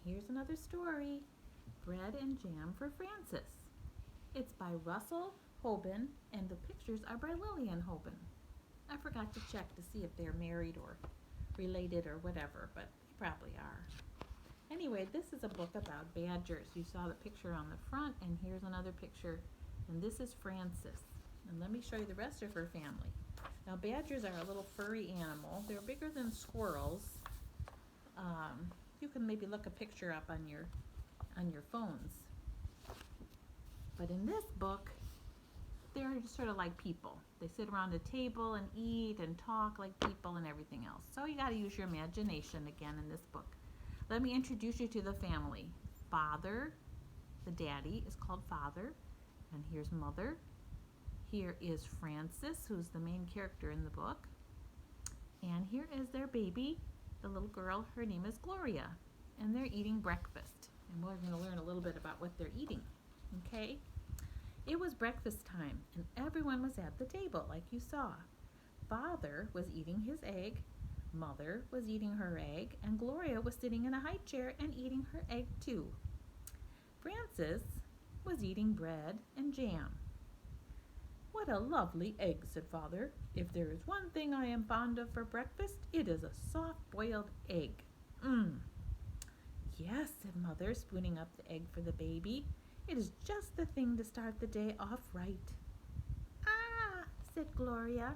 here's another story, Bread and Jam for Francis. It's by Russell Hoban, and the pictures are by Lillian Hoban. I forgot to check to see if they're married or related or whatever, but they probably are. Anyway, this is a book about badgers. You saw the picture on the front, and here's another picture, and this is Francis. And let me show you the rest of her family. Now, badgers are a little furry animal. They're bigger than squirrels. You can maybe look a picture up on your phones. But in this book, they're just sort of like people. They sit around a table and eat and talk like people and everything else. So you got to use your imagination again in this book. Let me introduce you to the family. Father, the daddy, is called Father. And here's Mother. Here is Francis, who's the main character in the book. And here is their baby, the little girl. Her name is Gloria. And they're eating breakfast. And we're going to learn a little bit about what they're eating. Okay? It was breakfast time, and everyone was at the table, like you saw. Father was eating his egg, Mother was eating her egg, and Gloria was sitting in a high chair and eating her egg too. Francis was eating bread and jam. What a lovely egg, said Father. If there is one thing I am fond of for breakfast, it is a soft-boiled egg. Yes, said Mother, spooning up the egg for the baby. It is just the thing to start the day off right. Ah, said Gloria,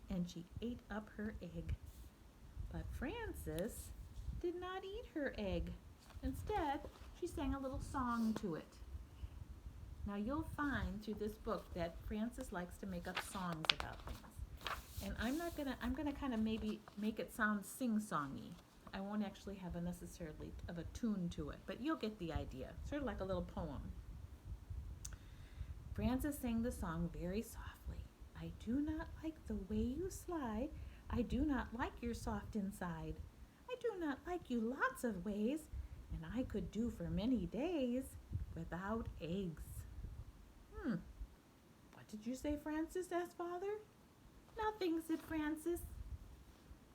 and she ate up her egg. But Francis did not eat her egg. Instead, she sang a little song to it. Now you'll find through this book that Francis likes to make up songs about things. And I'm gonna kind of maybe make it sound sing-songy. I won't actually have a necessarily of a tune to it, but you'll get the idea. Sort of like a little poem. Francis sang the song very softly. I do not like the way you slide. I do not like your soft inside. I do not like you lots of ways, and I could do for many days without eggs. What did you say, Francis? Asked Father. Nothing, said Francis.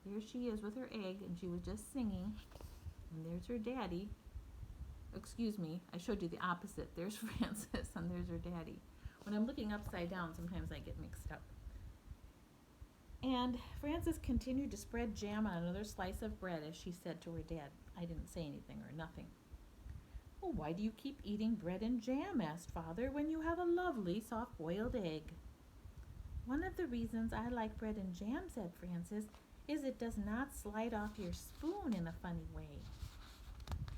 There she is with her egg, and she was just singing. And there's her daddy. Excuse me, I showed you the opposite. There's Francis, and there's her daddy. When I'm looking upside down, sometimes I get mixed up. And Frances continued to spread jam on another slice of bread as she said to her dad. I didn't say anything or nothing. Well, why do you keep eating bread and jam, asked Father, when you have a lovely soft-boiled egg? One of the reasons I like bread and jam, said Francis, is it does not slide off your spoon in a funny way.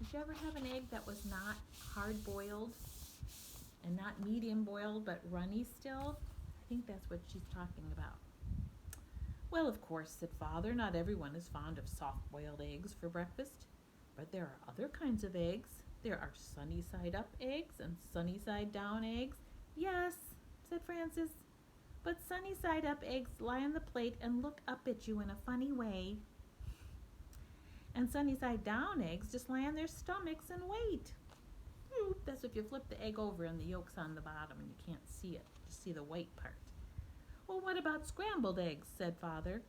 Did you ever have an egg that was not hard-boiled and not medium-boiled but runny still? I think that's what she's talking about. Well, of course, said Father, not everyone is fond of soft-boiled eggs for breakfast, but there are other kinds of eggs. There are sunny-side-up eggs and sunny-side-down eggs. Yes, said Francis, but sunny-side-up eggs lie on the plate and look up at you in a funny way. And sunny-side-down eggs just lie on their stomachs and wait. That's if you flip the egg over and the yolk's on the bottom and you can't see it. Just see the white part. Well, what about scrambled eggs, said Father.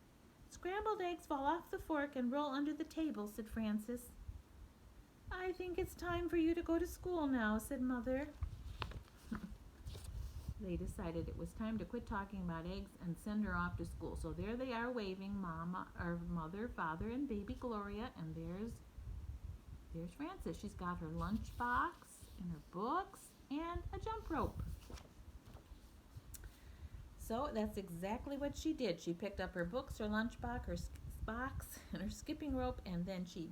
Scrambled eggs fall off the fork and roll under the table, said Francis. I think it's time for you to go to school now, said Mother. They decided it was time to quit talking about eggs and send her off to school. So there they are waving, Mother, Father, and baby Gloria, and there's Frances. She's got her lunchbox and her books and a jump rope. So that's exactly what she did. She picked up her books, her lunchbox, her box, and her skipping rope, and then she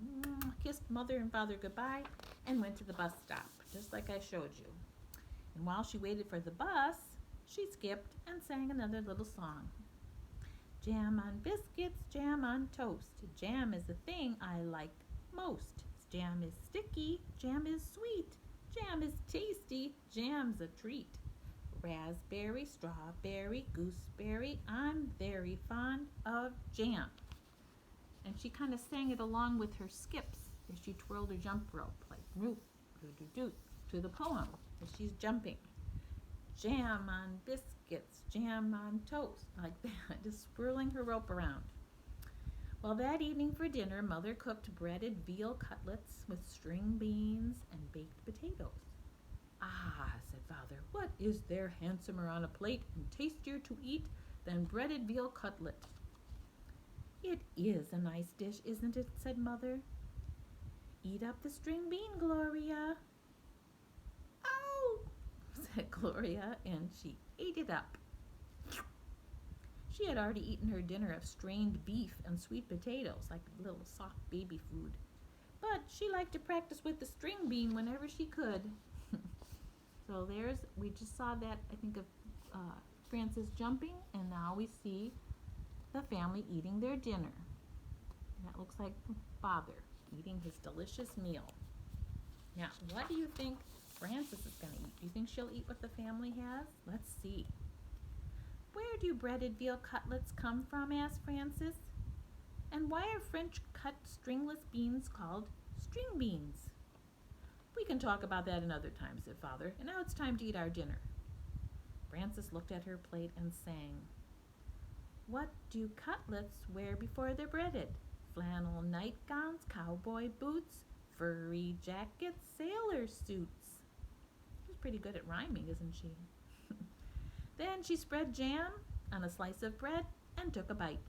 kissed Mother and Father goodbye and went to the bus stop, just like I showed you. And while she waited for the bus, she skipped and sang another little song. Jam on biscuits, jam on toast. Jam is the thing I like most. Jam is sticky, jam is sweet. Jam is tasty, jam's a treat. Raspberry, strawberry, gooseberry, I'm very fond of jam. And she kind of sang it along with her skips as she twirled her jump rope, like root, doot, to the poem as she's jumping. Jam on biscuits, jam on toast, like that, just swirling her rope around. Well, that evening for dinner, Mother cooked breaded veal cutlets with string beans and baked potatoes. Ah, said Father, what is there handsomer on a plate and tastier to eat than breaded veal cutlet? It is a nice dish, isn't it? Said Mother. Eat up the string bean, Gloria. Oh, said Gloria, and she ate it up. She had already eaten her dinner of strained beef and sweet potatoes, like little soft baby food. But she liked to practice with the string bean whenever she could. So we just saw that, I think, of Francis jumping, and now we see the family eating their dinner. And that looks like Father eating his delicious meal. Now, what do you think Francis is going to eat? Do you think she'll eat what the family has? Let's see. Where do breaded veal cutlets come from? Asked Francis. And why are French cut stringless beans called string beans? We can talk about that another time, said Father, and now it's time to eat our dinner. Francis looked at her plate and sang. What do cutlets wear before they're breaded? Flannel nightgowns, cowboy boots, furry jackets, sailor suits. She's pretty good at rhyming, isn't she? Then she spread jam on a slice of bread and took a bite.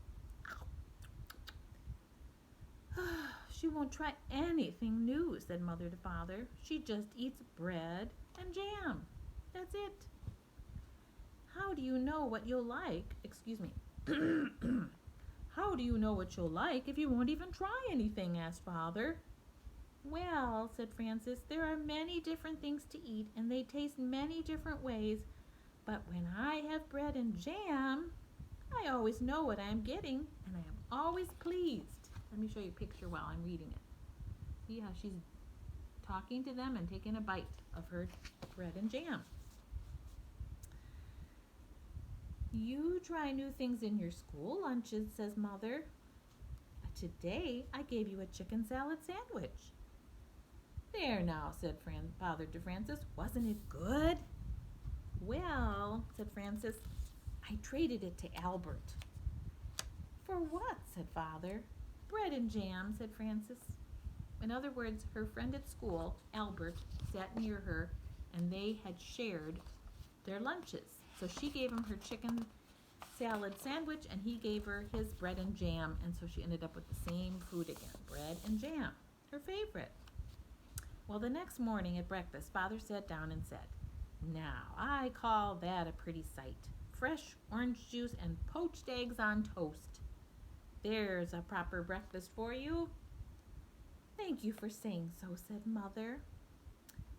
She won't try anything new, said Mother to Father. She just eats bread and jam. That's it. How do you know what you'll like? Excuse me. How do you know what you'll like if you won't even try anything? Asked Father. Well, said Francis, there are many different things to eat, and they taste many different ways. But when I have bread and jam, I always know what I'm getting, and I am always pleased. Let me show you a picture while I'm reading it. See how she's talking to them and taking a bite of her bread and jam. You try new things in your school lunches, says Mother. Today I gave you a chicken salad sandwich. There now, said Father to Francis. Wasn't it good? Well, said Francis, I traded it to Albert. For what? Said Father. Bread and jam, said Francis. In other words, her friend at school, Albert, sat near her, and they had shared their lunches. So she gave him her chicken salad sandwich, and he gave her his bread and jam, and so she ended up with the same food again, bread and jam, her favorite. Well, the next morning at breakfast, Father sat down and said, Now, I call that a pretty sight. Fresh orange juice and poached eggs on toast. There's a proper breakfast for you. Thank you for saying so, said Mother.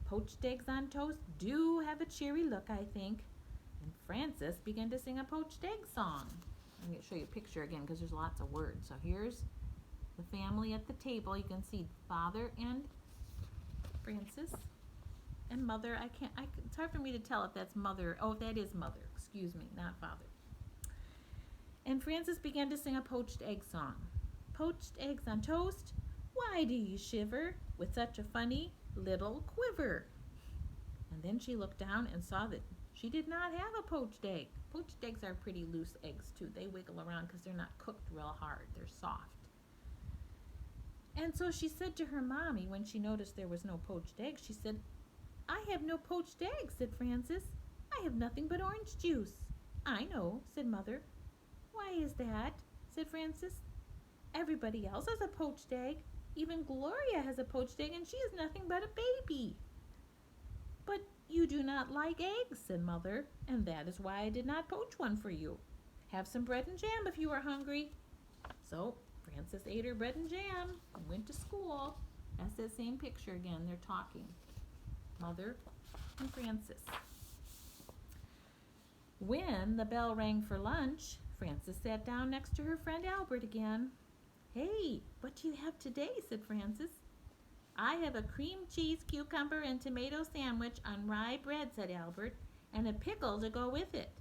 Poached eggs on toast do have a cheery look, I think. And Francis began to sing a poached egg song. I'm going to show you a picture again because there's lots of words. So here's the family at the table. You can see Father and Francis and Mother. It's hard for me to tell if that's Mother. Oh, that is Mother. Excuse me, not Father. And Francis began to sing a poached egg song. Poached eggs on toast, why do you shiver with such a funny little quiver? And then she looked down and saw that she did not have a poached egg. Poached eggs are pretty loose eggs too. They wiggle around because they're not cooked real hard. They're soft. And so she said to her mommy when she noticed there was no poached eggs, she said, I have no poached eggs, said Francis. I have nothing but orange juice. I know, said Mother. Why is that? Said Francis. Everybody else has a poached egg. Even Gloria has a poached egg, and she is nothing but a baby. But you do not like eggs, said Mother, and that is why I did not poach one for you. Have some bread and jam if you are hungry. So Francis ate her bread and jam and went to school. That's that same picture again. They're talking. Mother and Francis. When the bell rang for lunch, Francis sat down next to her friend Albert again. Hey, what do you have today? Said Francis. I have a cream cheese, cucumber, and tomato sandwich on rye bread, said Albert, and a pickle to go with it,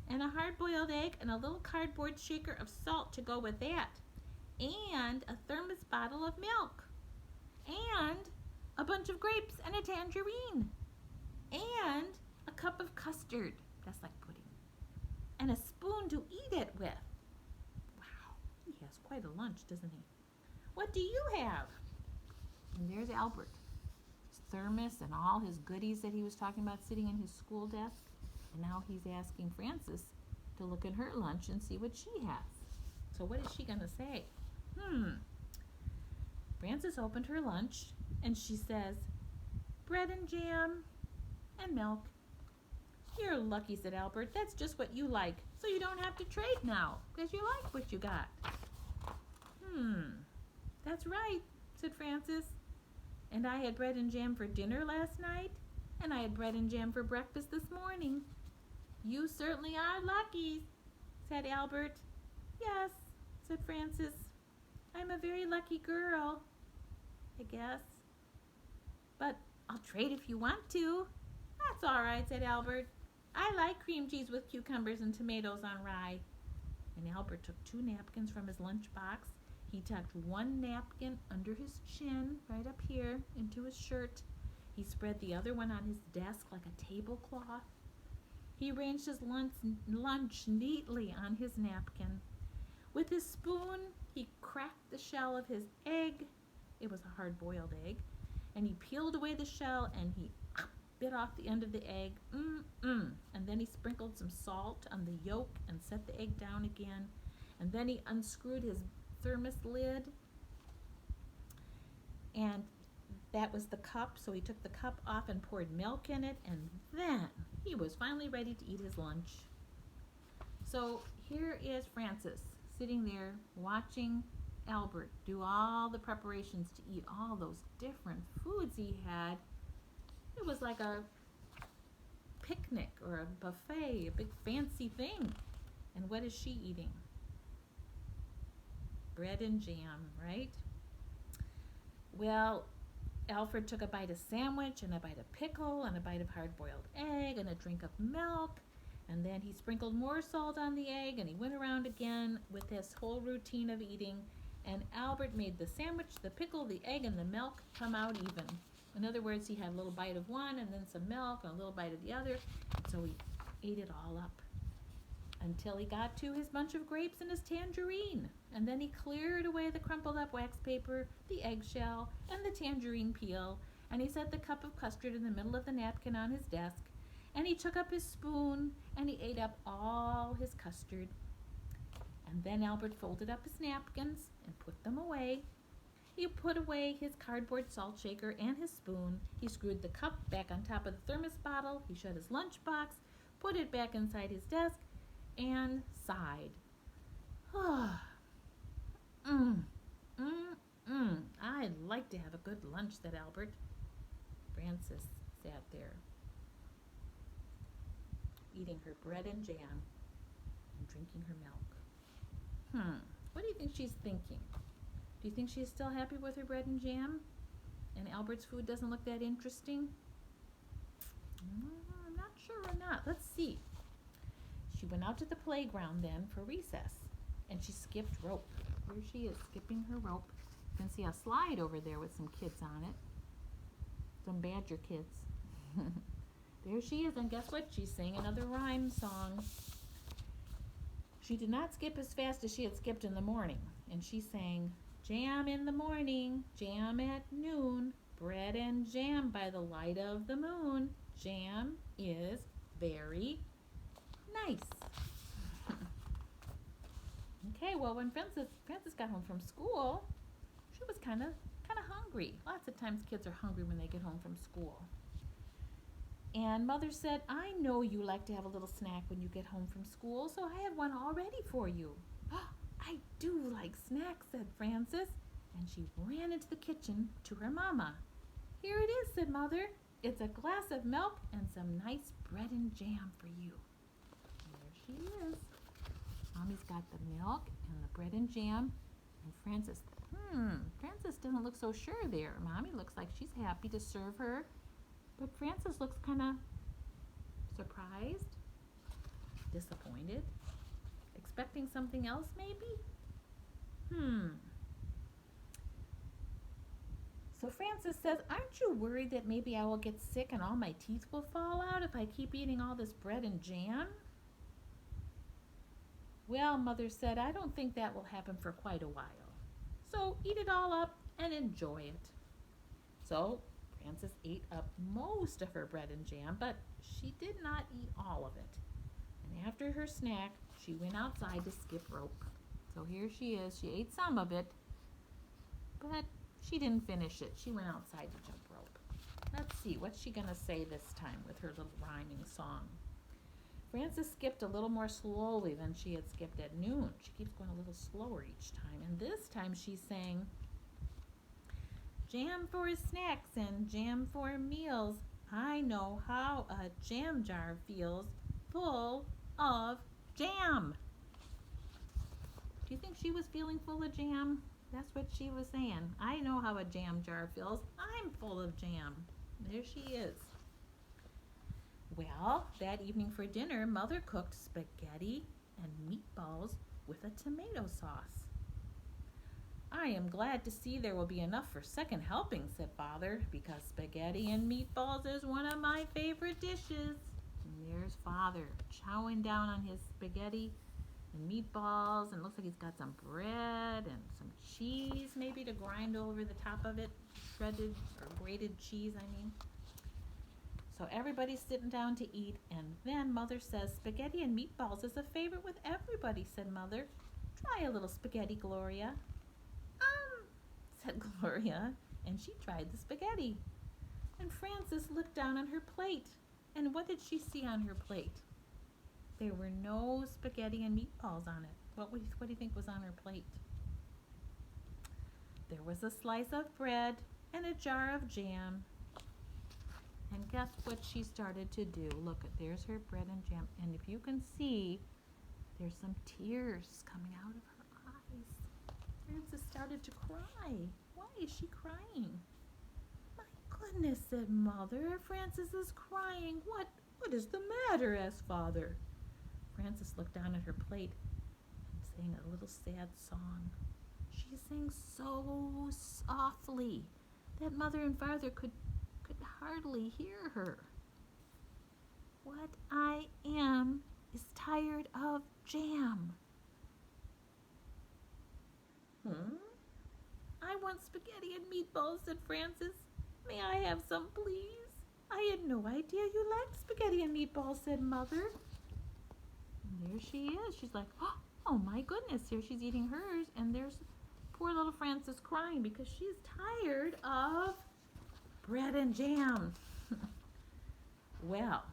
and a hard-boiled egg and a little cardboard shaker of salt to go with that, and a thermos bottle of milk, and a bunch of grapes and a tangerine, and a cup of custard, that's like pudding, and a spoon to eat it with. Wow, he has quite quite a lunch, doesn't he? What do you have? And there's Albert. His thermos and all his goodies that he was talking about sitting in his school desk. And now he's asking Frances to look at her lunch and see what she has. So what is she going to say? Frances opened her lunch and she says, bread and jam and milk. You're lucky, said Albert. That's just what you like, so you don't have to trade now, because you like what you got. That's right, said Frances. And I had bread and jam for dinner last night, and I had bread and jam for breakfast this morning. You certainly are lucky, said Albert. Yes, said Frances. I'm a very lucky girl, I guess. But I'll trade if you want to. That's all right, said Albert. I like cream cheese with cucumbers and tomatoes on rye. And Albert took 2 napkins from his lunchbox. He tucked 1 napkin under his chin, right up here, into his shirt. He spread the other one on his desk like a tablecloth. He arranged his lunch neatly on his napkin. With his spoon, he cracked the shell of his egg. It was a hard-boiled egg. And he peeled away the shell and he bit off the end of the egg. And then he sprinkled some salt on the yolk and set the egg down again. And then he unscrewed his thermos lid. And that was the cup, so he took the cup off and poured milk in it, and then he was finally ready to eat his lunch. So here is Frances sitting there watching Albert do all the preparations to eat all those different foods he had. It was like a picnic or a buffet, a big fancy thing. And what is she eating? Bread and jam, right? Well, Alfred took a bite of sandwich and a bite of pickle and a bite of hard-boiled egg and a drink of milk. And then he sprinkled more salt on the egg and he went around again with his whole routine of eating. And Albert made the sandwich, the pickle, the egg, and the milk come out even. In other words, he had a little bite of one and then some milk and a little bite of the other. So he ate it all up until he got to his bunch of grapes and his tangerine. And then he cleared away the crumpled up wax paper, the eggshell, and the tangerine peel. And he set the cup of custard in the middle of the napkin on his desk. And he took up his spoon and he ate up all his custard. And then Albert folded up his napkins and put them away. He put away his cardboard salt shaker and his spoon. He screwed the cup back on top of the thermos bottle. He shut his lunchbox, put it back inside his desk, and sighed. I'd like to have a good lunch, said Albert. Frances sat there, eating her bread and jam and drinking her milk. What do you think she's thinking? Do you think she's still happy with her bread and jam? And Albert's food doesn't look that interesting? I'm not sure or not. Let's see. She went out to the playground then for recess, and she skipped rope. Here she is, skipping her rope. You can see a slide over there with some kids on it. Some badger kids. There she is, and guess what? She sang another rhyme song. She did not skip as fast as she had skipped in the morning, and she sang, jam in the morning, jam at noon, bread and jam by the light of the moon. Jam is very nice. Okay, well, when Frances got home from school, she was kind of hungry. Lots of times kids are hungry when they get home from school. And Mother said, I know you like to have a little snack when you get home from school, so I have one all ready for you. Oh, I do like snacks, said Frances, and she ran into the kitchen to her mama. Here it is, said Mother. It's a glass of milk and some nice bread and jam for you. And there she is. Mommy's got the milk and the bread and jam, and Frances doesn't look so sure there. Mommy looks like she's happy to serve her. But Frances looks kind of surprised, disappointed, expecting something else maybe? So Frances says, aren't you worried that maybe I will get sick and all my teeth will fall out if I keep eating all this bread and jam? Well, Mother said, I don't think that will happen for quite a while. So eat it all up and enjoy it. So Frances ate up most of her bread and jam, but she did not eat all of it. And after her snack, she went outside to skip rope. So here she is. She ate some of it, but she didn't finish it. She went outside to jump rope. Let's see, what's she going to say this time with her little rhyming song? Frances skipped a little more slowly than she had skipped at noon. She keeps going a little slower each time. And this time she sang, jam for snacks and jam for meals. I know how a jam jar feels, full of jam. Do you think she was feeling full of jam? That's what she was saying. I know how a jam jar feels. I'm full of jam. There she is. Well, that evening for dinner, Mother cooked spaghetti and meatballs with a tomato sauce. I am glad to see there will be enough for second helping, said Father, because spaghetti and meatballs is one of my favorite dishes. And there's Father chowing down on his spaghetti and meatballs, and it looks like he's got some bread and some cheese maybe to grind over the top of it, shredded or grated cheese, I mean. So everybody's sitting down to eat, and then Mother says, spaghetti and meatballs is a favorite with everybody, said Mother. Try a little spaghetti, Gloria. Said Gloria, and she tried the spaghetti. And Frances looked down on her plate, and what did she see on her plate? There were no spaghetti and meatballs on it. What do you think was on her plate? There was a slice of bread and a jar of jam. And guess what she started to do? Look, there's her bread and jam. And if you can see, there's some tears coming out of her eyes. Frances started to cry. Why is she crying? My goodness, said Mother. Frances is crying. What is the matter? Asked Father. Frances looked down at her plate and sang a little sad song. She sang so softly that Mother and Father could hardly hear her. What I am is tired of jam. I want spaghetti and meatballs, said Frances. May I have some, please? I had no idea you liked spaghetti and meatballs, said Mother. And there she is. She's like, oh my goodness, here she's eating hers, and there's poor little Frances crying because she's tired of bread and jam. Well,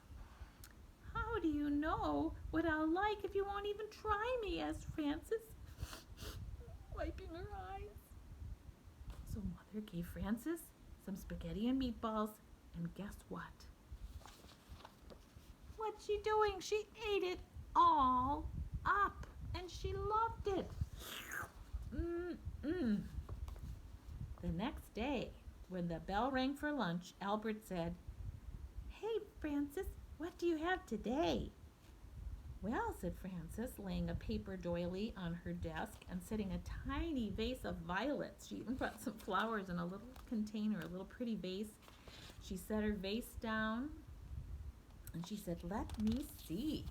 how do you know what I'll like if you won't even try me? Asked Frances, wiping her eyes. So Mother gave Frances some spaghetti and meatballs, and guess what? What's she doing? She ate it all up, and she loved it. The next day, when the bell rang for lunch, Albert said, Hey, Frances, what do you have today? Well, said Frances, laying a paper doily on her desk and setting a tiny vase of violets. She even brought some flowers in a little container, a little pretty vase. She set her vase down and she said, let me see.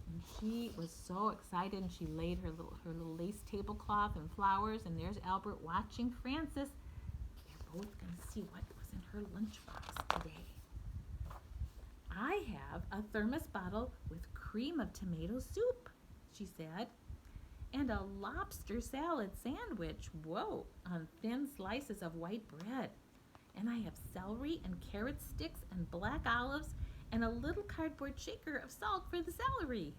And she was so excited, and she laid her little lace tablecloth and flowers, and there's Albert watching Frances. They're both going to see what was in her lunchbox today. I have a thermos bottle with cream of tomato soup, she said, and a lobster salad sandwich, on thin slices of white bread. And I have celery and carrot sticks and black olives and a little cardboard shaker of salt for the celery,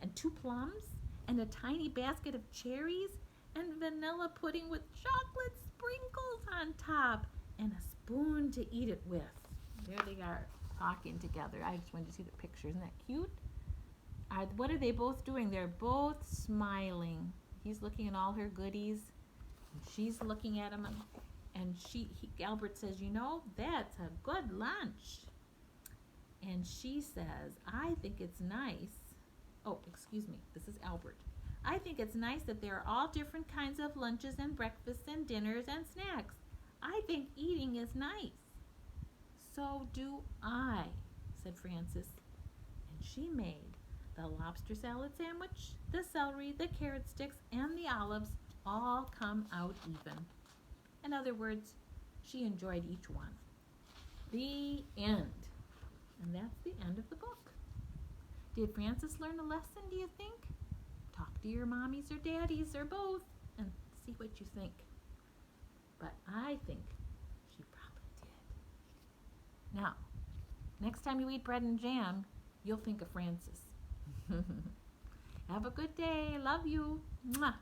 and 2 plums, and a tiny basket of cherries, and vanilla pudding with chocolate sprinkles on top, and a spoon to eat it with. There they are, talking together. I just wanted to see the picture. Isn't that cute? What are they both doing? They're both smiling. He's looking at all her goodies, and she's looking at him, and Albert says, that's a good lunch. And she says, I think it's nice. Oh, excuse me, this is Albert. I think it's nice that there are all different kinds of lunches and breakfasts and dinners and snacks. I think eating is nice. So do I, said Frances. And she made The lobster salad sandwich, the celery, the carrot sticks, and the olives all come out even. In other words, she enjoyed each one. The end. And that's the end of the book. Did Frances learn a lesson, do you think? Talk to your mommies or daddies or both and see what you think. But I think she probably did. Now, next time you eat bread and jam, you'll think of Frances. Have a good day. Love you. Mwah.